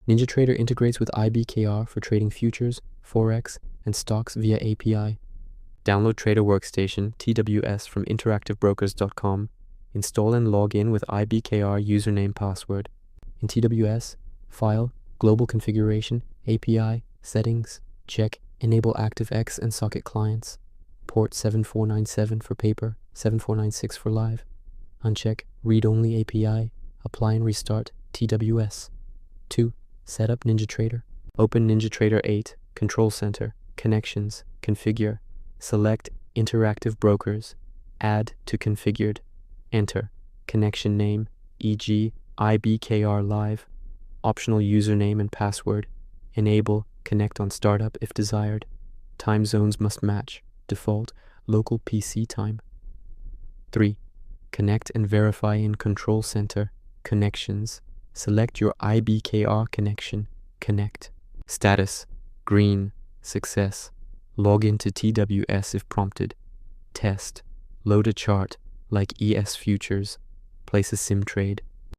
NinjaTrader integrates with IBKR for trading futures, forex, and stocks via API. Download Trader Workstation (TWS) from interactivebrokers.com. Install and log in with IBKR username password. In TWS, File, Global Configuration, API, Settings, check Enable ActiveX and Socket Clients. Port 7497 for paper, 7496 for live. Uncheck Read-Only API. Apply and restart TWS. 2. Set up NinjaTrader. Open NinjaTrader 8, Control Center, Connections, Configure. Select Interactive Brokers. Add to Configured. Enter connection name, e.g. IBKR Live. Optional username and password. Enable Connect on startup if desired. Time zones must match. Default local PC time. 3. Connect and verify in Control Center, Connections. Select your IBKR connection. Connect. Status: green. Success. Log into TWS if prompted. Test. Load a chart like ES Futures. Place a sim trade.